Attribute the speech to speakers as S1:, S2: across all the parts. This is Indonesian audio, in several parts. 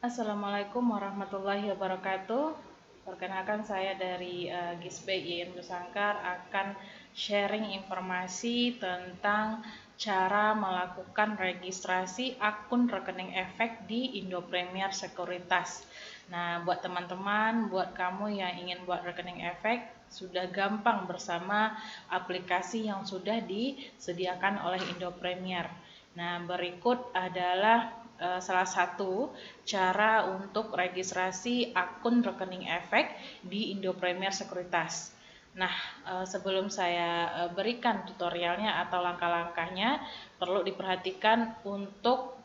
S1: Assalamualaikum warahmatullahi wabarakatuh. Perkenalkan saya dari Gisbe IN Nusangkar akan sharing informasi tentang cara melakukan registrasi akun rekening efek di Indo Premier Sekuritas. Nah, buat teman-teman, buat kamu yang ingin buat rekening efek, sudah gampang bersama aplikasi yang sudah disediakan oleh Indo Premier. Nah, berikut adalah salah satu cara untuk registrasi akun rekening efek di Indo Premier Sekuritas. Nah, sebelum saya berikan tutorialnya atau langkah-langkahnya, perlu diperhatikan untuk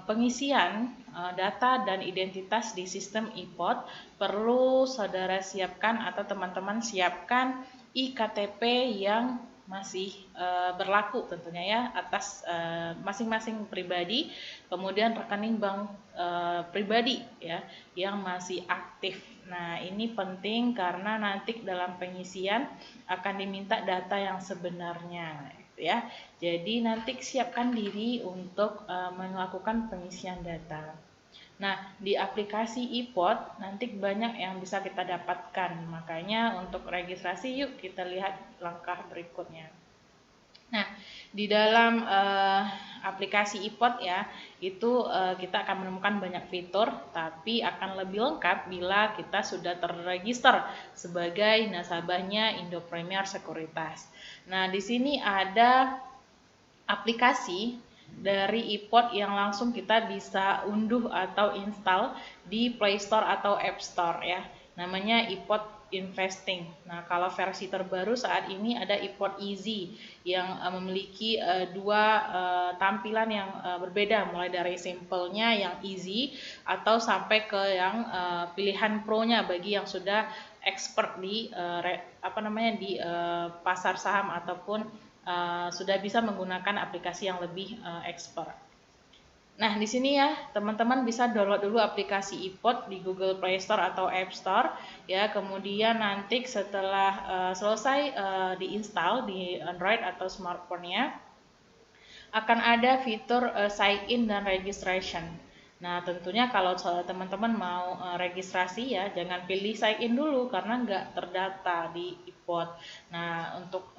S1: pengisian data dan identitas di sistem iPod, perlu saudara siapkan atau teman-teman siapkan iktp yang masih berlaku tentunya ya atas masing-masing pribadi, kemudian rekening bank pribadi ya yang masih aktif. Nah, ini penting karena nanti dalam pengisian akan diminta data yang sebenarnya ya. Jadi nanti siapkan diri untuk melakukan pengisian data. Nah, di aplikasi iPod nanti banyak yang bisa kita dapatkan. Makanya untuk registrasi yuk kita lihat langkah berikutnya. Nah, di dalam aplikasi iPod ya, itu kita akan menemukan banyak fitur, tapi akan lebih lengkap bila kita sudah terregister sebagai nasabahnya Indo Premier Sekuritas. Nah, di sini ada aplikasi dari iPod yang langsung kita bisa unduh atau install di Play Store atau App Store ya. Namanya iPod Investing. Nah, kalau versi terbaru saat ini ada iPod Easy yang memiliki dua tampilan yang berbeda, mulai dari simpelnya yang easy atau sampai ke yang pilihan pro-nya bagi yang sudah expert di pasar saham ataupun sudah bisa menggunakan aplikasi yang lebih expert. Nah, di sini ya, teman-teman bisa download dulu aplikasi iPod di Google Play Store atau App Store ya. Kemudian nanti setelah selesai diinstal di Android atau smartphone-nya, akan ada fitur sign in dan registration. Nah, tentunya kalau teman-teman mau registrasi ya, jangan pilih sign in dulu karena nggak terdata di iPod. Nah, untuk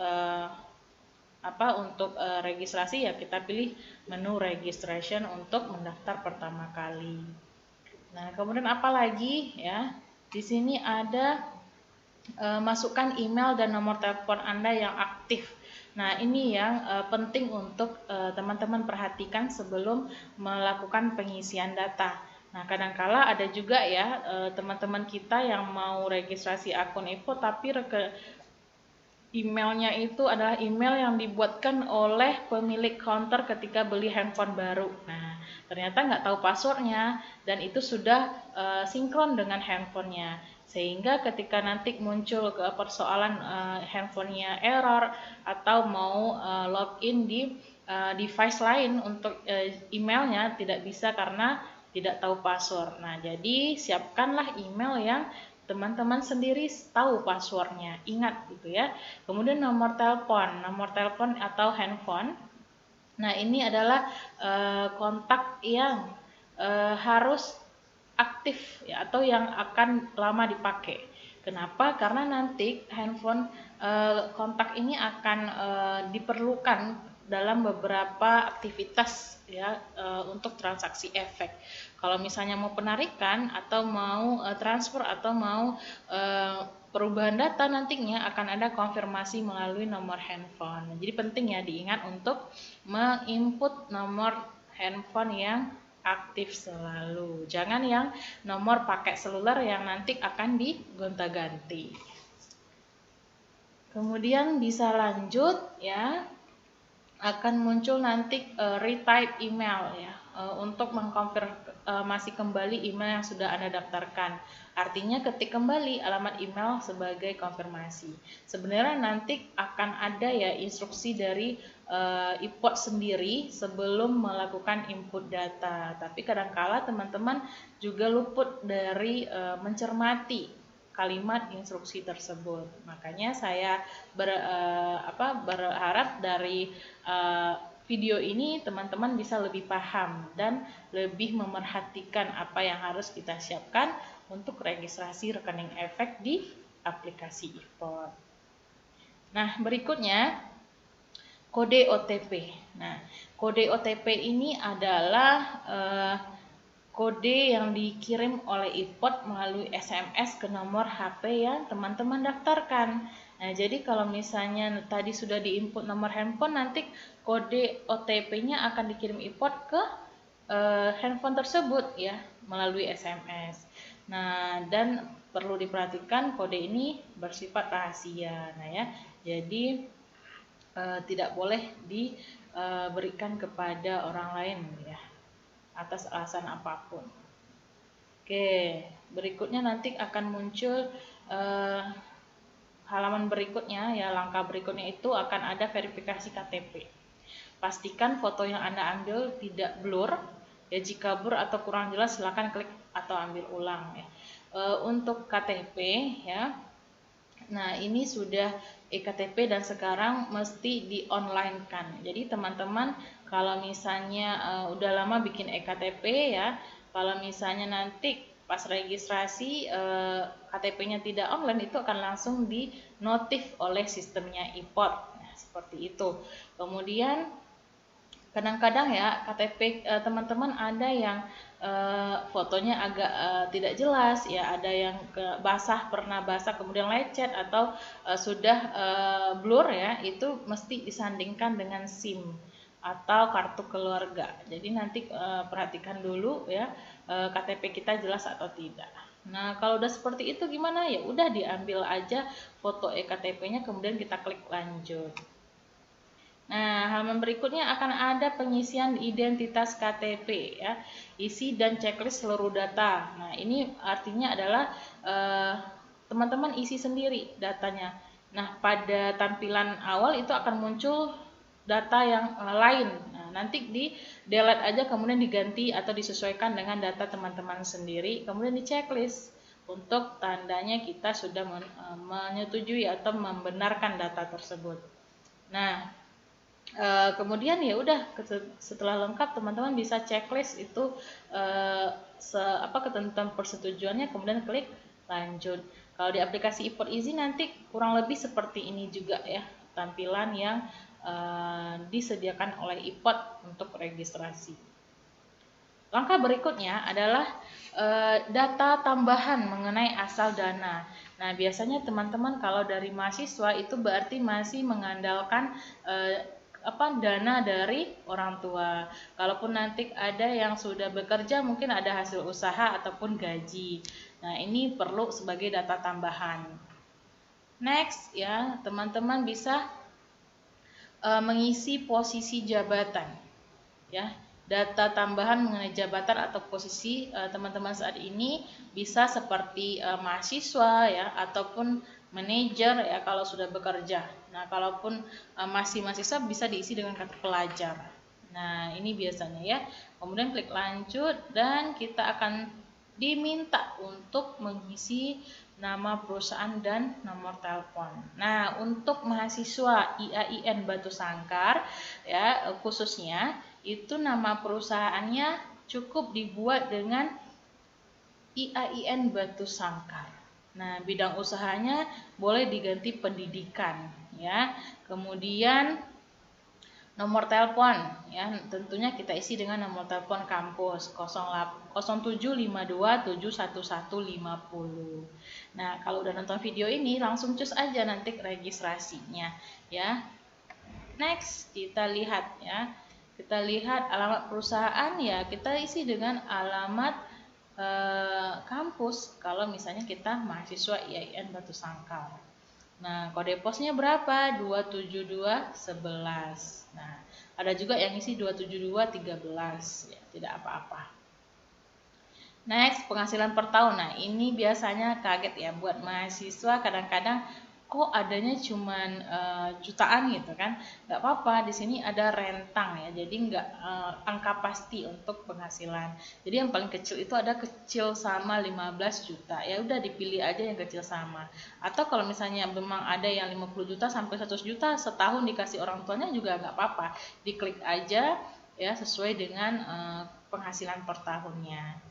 S1: registrasi ya kita pilih menu registration untuk mendaftar pertama kali. Nah, kemudian apa lagi ya? Di sini ada masukkan email dan nomor telepon Anda yang aktif. Nah, ini yang penting untuk teman-teman perhatikan sebelum melakukan pengisian data. Nah, kadangkala ada juga ya teman-teman kita yang mau registrasi akun iPod tapi emailnya itu adalah email yang dibuatkan oleh pemilik counter ketika beli handphone baru. Nah, ternyata nggak tahu passwordnya dan itu sudah sinkron dengan handphonenya. Sehingga ketika nanti muncul ke persoalan handphonenya error atau mau login di device lain untuk emailnya tidak bisa karena tidak tahu password. Nah, jadi siapkanlah email yang teman-teman sendiri tahu passwordnya, ingat gitu ya. Kemudian nomor telepon atau handphone. Nah, ini adalah kontak yang harus aktif ya, atau yang akan lama dipakai. Kenapa? Karena nanti handphone kontak ini akan diperlukan dalam beberapa aktivitas ya untuk transaksi efek. Kalau misalnya mau penarikan atau mau transfer atau mau perubahan data nantinya akan ada konfirmasi melalui nomor handphone. Jadi penting ya diingat untuk menginput nomor handphone yang aktif selalu. Jangan yang nomor pakai seluler yang nanti akan digonta-ganti. Kemudian bisa lanjut ya, akan muncul nanti retype email ya untuk mengkonfirmasi kembali email yang sudah Anda daftarkan. Artinya ketik kembali alamat email sebagai konfirmasi. Sebenarnya nanti akan ada ya instruksi dari iPod sendiri sebelum melakukan input data. Tapi kadangkala teman-teman juga luput dari mencermati kalimat instruksi tersebut. Makanya saya berharap dari video ini teman-teman bisa lebih paham dan lebih memerhatikan apa yang harus kita siapkan untuk registrasi rekening efek di aplikasi e-Pot. Nah, berikutnya kode OTP. Nah, kode OTP ini adalah kode yang dikirim oleh e-Pot melalui SMS ke nomor HP yang teman-teman daftarkan. Nah, jadi kalau misalnya tadi sudah diinput nomor handphone, nanti kode OTP-nya akan dikirim e-Pot ke handphone tersebut ya, melalui SMS. Nah, dan perlu diperhatikan kode ini bersifat rahasia. Nah ya, jadi tidak boleh diberikan kepada orang lain ya, atas alasan apapun. Oke, berikutnya nanti akan muncul halaman berikutnya ya, langkah berikutnya itu akan ada verifikasi KTP. Pastikan foto yang Anda ambil tidak blur ya, jika blur atau kurang jelas silakan klik atau ambil ulang ya. Untuk KTP ya, nah ini sudah eKTP dan sekarang mesti di-online kan. Jadi teman-teman kalau misalnya udah lama bikin eKTP ya, kalau misalnya nanti pas registrasi KTP-nya tidak online, itu akan langsung di notif oleh sistemnya e-Pot. Nah, seperti itu. Kemudian kadang-kadang ya KTP teman-teman ada yang fotonya agak tidak jelas ya, ada yang basah, pernah basah kemudian lecet atau sudah blur ya, itu mesti disandingkan dengan SIM atau kartu keluarga. Jadi nanti perhatikan dulu ya, KTP kita jelas atau tidak. Nah, kalau udah seperti itu gimana? Ya udah diambil aja foto eKTP-nya kemudian kita klik lanjut. Nah, halaman berikutnya akan ada pengisian identitas KTP ya, isi dan checklist seluruh data. Nah, ini artinya adalah teman-teman isi sendiri datanya. Nah, pada tampilan awal itu akan muncul data yang lain. Nah, nanti di delete aja kemudian diganti atau disesuaikan dengan data teman-teman sendiri, kemudian di checklist untuk tandanya kita sudah menyetujui atau membenarkan data tersebut. Nah, kemudian ya udah setelah lengkap teman-teman bisa checklist itu ketentuan persetujuannya, kemudian klik lanjut. Kalau di aplikasi e-Pot Easy nanti kurang lebih seperti ini juga ya, tampilan yang disediakan oleh e-Pot untuk registrasi. Langkah berikutnya adalah data tambahan mengenai asal dana. Nah, biasanya teman-teman kalau dari mahasiswa itu berarti masih mengandalkan dana dari orang tua. Kalaupun nanti ada yang sudah bekerja, mungkin ada hasil usaha ataupun gaji. Nah, ini perlu sebagai data tambahan. Next ya, teman-teman bisa mengisi posisi jabatan ya. Data tambahan mengenai jabatan atau posisi teman-teman saat ini bisa seperti mahasiswa ya, ataupun manajer ya kalau sudah bekerja. Nah, kalaupun masih mahasiswa bisa diisi dengan kata pelajar. Nah, ini biasanya ya. Kemudian klik lanjut dan kita akan diminta untuk mengisi nama perusahaan dan nomor telepon. Nah, untuk mahasiswa IAIN Batu Sangkar ya khususnya itu nama perusahaannya cukup dibuat dengan IAIN Batu Sangkar. Nah, bidang usahanya boleh diganti pendidikan ya. Kemudian nomor telepon ya, tentunya kita isi dengan nomor telepon kampus 0752711150. Nah, kalau udah nonton video ini langsung cus aja nanti registrasinya ya. Next, kita lihat ya. Kita lihat alamat perusahaan ya, kita isi dengan alamat kampus kalau misalnya kita mahasiswa IAIN Batu Sangkar. Nah, kode posnya berapa? 27211. Nah, ada juga yang isi 27213 ya, tidak apa-apa. Next, penghasilan per tahun. Nah, ini biasanya kaget ya buat mahasiswa, kadang-kadang kok adanya cuman jutaan gitu kan. Nggak apa-apa, di sini ada rentang ya, jadi nggak angka pasti untuk penghasilan. Jadi yang paling kecil itu ada kecil sama 15 juta, ya udah dipilih aja yang kecil sama. Atau kalau misalnya memang ada yang 50 juta sampai 100 juta setahun dikasih orang tuanya juga nggak apa-apa, diklik aja ya sesuai dengan penghasilan per tahunnya.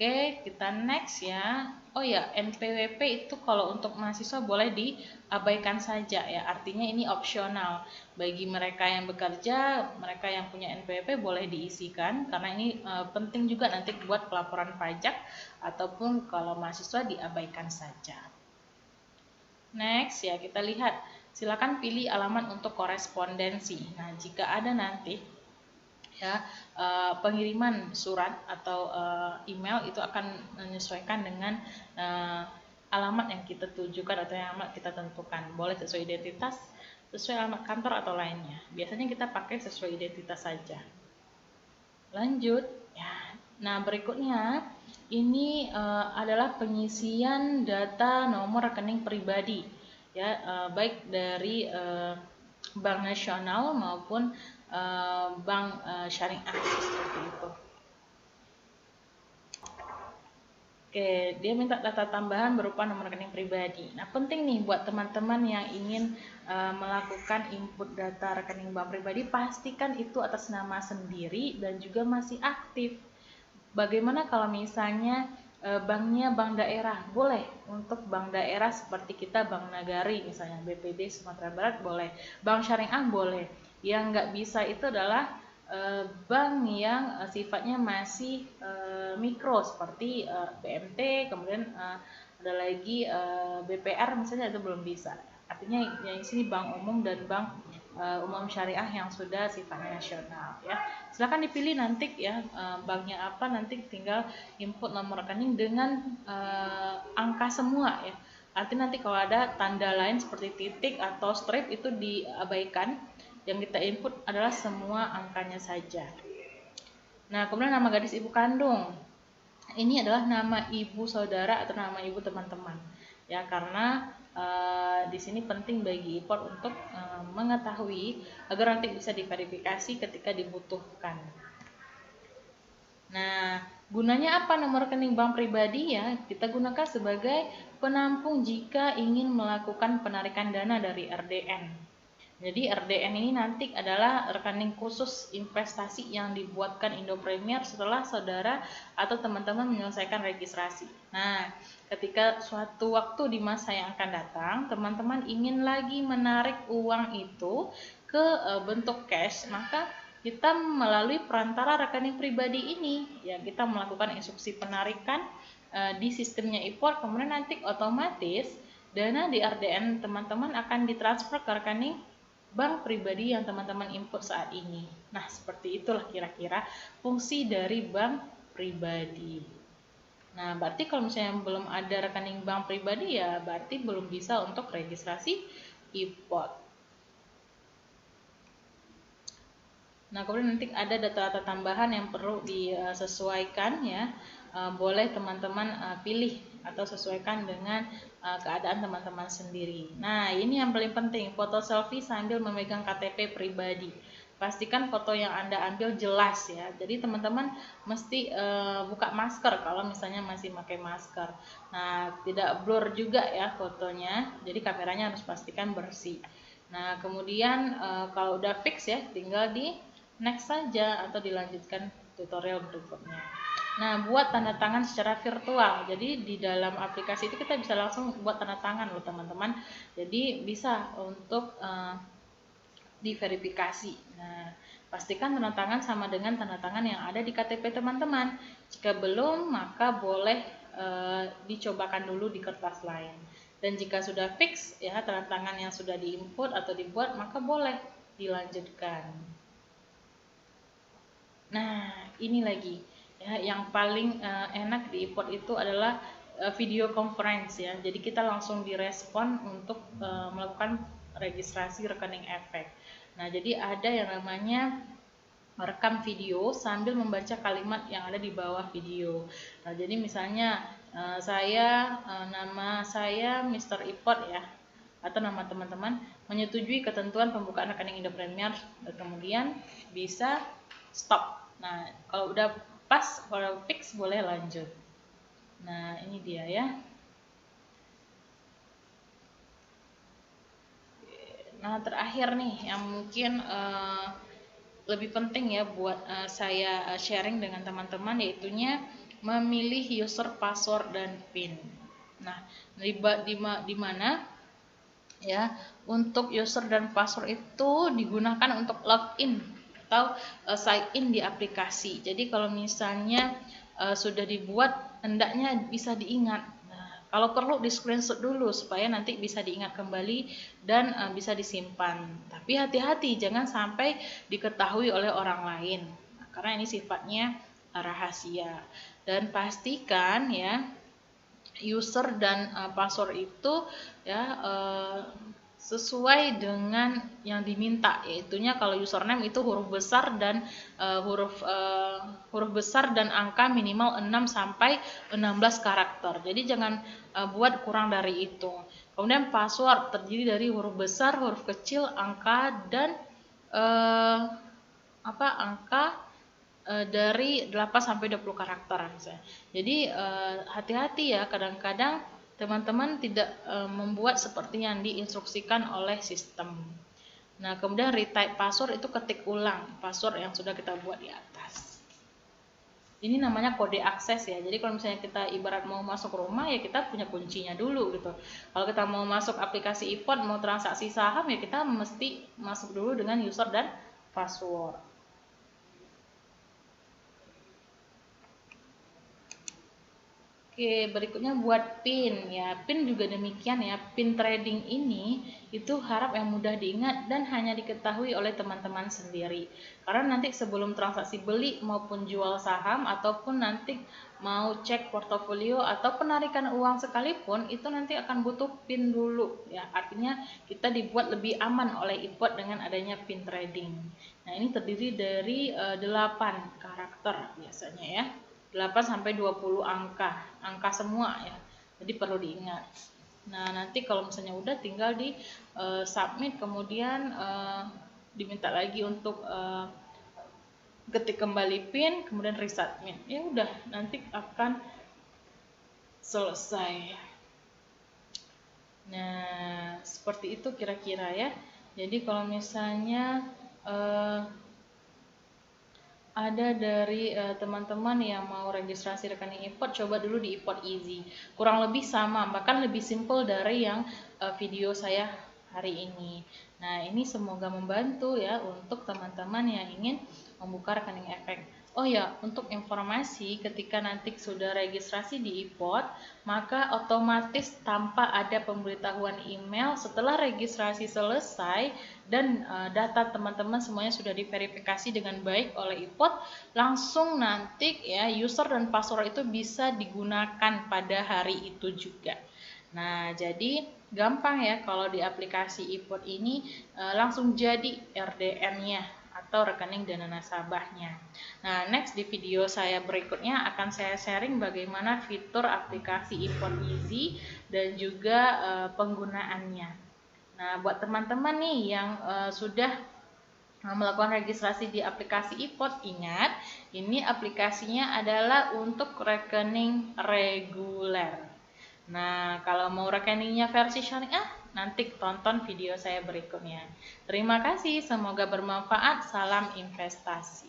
S1: Oke, kita next ya. Oh ya, NPWP itu kalau untuk mahasiswa boleh diabaikan saja ya. Artinya ini opsional. Bagi mereka yang bekerja, mereka yang punya NPWP boleh diisikan karena ini penting juga nanti buat pelaporan pajak, ataupun kalau mahasiswa diabaikan saja. Next ya, kita lihat. Silakan pilih alamat untuk korespondensi. Nah, jika ada nanti ya pengiriman surat atau email itu akan menyesuaikan dengan alamat yang kita tujukan atau yang alamat kita tentukan. Boleh sesuai identitas, sesuai alamat kantor atau lainnya. Biasanya kita pakai sesuai identitas saja. Lanjut ya. Nah, berikutnya ini adalah pengisian data nomor rekening pribadi ya, baik dari bank nasional maupun bank syariah seperti itu. Oke, dia minta data tambahan berupa nomor rekening pribadi. Nah, penting nih buat teman-teman yang ingin melakukan input data rekening bank pribadi, pastikan itu atas nama sendiri dan juga masih aktif. Bagaimana kalau misalnya banknya bank daerah? Boleh untuk bank daerah seperti kita Bank Nagari misalnya, BPD Sumatera Barat boleh, bank syariah boleh. Yang nggak bisa itu adalah bank yang sifatnya masih mikro seperti BMT, kemudian ada lagi BPR misalnya, itu belum bisa. Artinya yang di sini bank umum dan bank umum syariah yang sudah sifatnya nasional ya. Silakan dipilih nanti ya banknya apa, nanti tinggal input nomor rekening dengan angka semua ya. Artinya nanti kalau ada tanda lain seperti titik atau strip itu diabaikan. Yang kita input adalah semua angkanya saja. Nah, kemudian nama gadis ibu kandung. Ini adalah nama ibu saudara atau nama ibu teman-teman. Ya, karena di sini penting bagi IPOR untuk mengetahui agar nanti bisa diverifikasi ketika dibutuhkan. Nah, gunanya apa nomor rekening bank pribadi ya? Kita gunakan sebagai penampung jika ingin melakukan penarikan dana dari RDN. Jadi RDN ini nanti adalah rekening khusus investasi yang dibuatkan Indo Premier setelah saudara atau teman-teman menyelesaikan registrasi. Nah, ketika suatu waktu di masa yang akan datang, teman-teman ingin lagi menarik uang itu ke bentuk cash, maka kita melalui perantara rekening pribadi ini, ya kita melakukan instruksi penarikan di sistemnya IPOR, kemudian nanti otomatis dana di RDN teman-teman akan ditransfer ke rekening bank pribadi yang teman-teman input saat ini. Nah, seperti itulah kira-kira fungsi dari bank pribadi. Nah, berarti kalau misalnya belum ada rekening bank pribadi ya berarti belum bisa untuk registrasi IPOT. Nah, kemudian nanti ada data-data tambahan yang perlu disesuaikan ya. Boleh teman-teman pilih atau sesuaikan dengan keadaan teman-teman sendiri. Nah, ini yang paling penting, foto selfie sambil memegang KTP pribadi. Pastikan foto yang Anda ambil jelas ya. Jadi teman-teman mesti buka masker kalau misalnya masih pakai masker. Nah, tidak blur juga ya fotonya. Jadi kameranya harus pastikan bersih. Nah, kemudian kalau udah fix ya, tinggal di next saja atau dilanjutkan tutorial berikutnya. Nah, buat tanda tangan secara virtual. Jadi di dalam aplikasi itu kita bisa langsung buat tanda tangan loh teman-teman. Jadi bisa untuk diverifikasi. Nah, pastikan tanda tangan sama dengan tanda tangan yang ada di KTP teman-teman. Jika belum, maka boleh dicobakan dulu di kertas lain. Dan jika sudah fix ya tanda tangan yang sudah diinput atau dibuat, maka boleh dilanjutkan. Nah, ini lagi ya, yang paling enak di IPOT itu adalah video conference ya. Jadi kita langsung direspon untuk melakukan registrasi rekening efek. Nah, jadi ada yang namanya merekam video sambil membaca kalimat yang ada di bawah video. Nah, jadi misalnya nama saya Mr. IPOT ya. atau nama teman-teman menyetujui ketentuan pembukaan rekening Indo Premier, dan kemudian bisa stop. Nah, kalau udah pas, kalau fix boleh lanjut. Nah, ini dia ya. Nah, terakhir nih yang mungkin lebih penting ya buat saya sharing dengan teman-teman, yaitunya memilih user, password, dan PIN. Nah, di mana ya untuk user dan password itu digunakan untuk login atau sign in di aplikasi. Jadi kalau misalnya sudah dibuat, hendaknya bisa diingat. Nah, kalau perlu di screenshot dulu supaya nanti bisa diingat kembali dan bisa disimpan. Tapi hati-hati jangan sampai diketahui oleh orang lain. Nah, karena ini sifatnya rahasia. Dan pastikan ya user dan password itu ya sesuai dengan yang diminta, yaitunya kalau username itu huruf besar dan huruf besar dan angka minimal 6 sampai 16 karakter. Jadi jangan buat kurang dari itu. Kemudian password terdiri dari huruf besar, huruf kecil, angka, dan angka dari 8 sampai 20 karakter misalnya. Jadi hati-hati ya, kadang-kadang teman-teman tidak membuat seperti yang diinstruksikan oleh sistem. Nah, kemudian retype password itu ketik ulang password yang sudah kita buat di atas. Ini namanya kode akses ya. Jadi kalau misalnya kita ibarat mau masuk rumah ya kita punya kuncinya dulu gitu. Kalau kita mau masuk aplikasi e-port, mau transaksi saham ya kita mesti masuk dulu dengan user dan password. Oke, berikutnya buat PIN ya. PIN juga demikian ya. PIN trading ini itu harap yang mudah diingat dan hanya diketahui oleh teman-teman sendiri. Karena nanti sebelum transaksi beli maupun jual saham ataupun nanti mau cek portofolio atau penarikan uang sekalipun itu nanti akan butuh PIN dulu ya. Artinya kita dibuat lebih aman oleh e-port dengan adanya PIN trading. Nah, ini terdiri dari 8 karakter biasanya ya. 8 sampai 20 angka semua ya. Jadi perlu diingat. Nah, nanti kalau misalnya udah tinggal di submit, kemudian diminta lagi untuk ketik kembali PIN, kemudian resubmit. Ya udah, nanti akan selesai. Nah, seperti itu kira-kira ya. Jadi kalau misalnya ada dari teman-teman yang mau registrasi rekening e-port, coba dulu di e-port easy. Kurang lebih sama, bahkan lebih simple dari yang video saya hari ini. Nah, ini semoga membantu ya untuk teman-teman yang ingin membuka rekening efek. Oh ya, untuk informasi, ketika nanti sudah registrasi di e-port, maka otomatis tanpa ada pemberitahuan email setelah registrasi selesai dan data teman-teman semuanya sudah diverifikasi dengan baik oleh e-port, langsung nanti ya user dan password itu bisa digunakan pada hari itu juga. Nah, jadi gampang ya kalau di aplikasi e-port ini langsung jadi RDN-nya atau rekening dana nasabahnya. Nah, next di video saya berikutnya akan saya sharing bagaimana fitur aplikasi e-port easy dan juga penggunaannya. Nah, buat teman-teman nih yang sudah melakukan registrasi di aplikasi e-port, ingat, ini aplikasinya adalah untuk rekening reguler. Nah, kalau mau rekeningnya versi syariah, nanti tonton video saya berikutnya. Terima kasih, semoga bermanfaat. Salam investasi.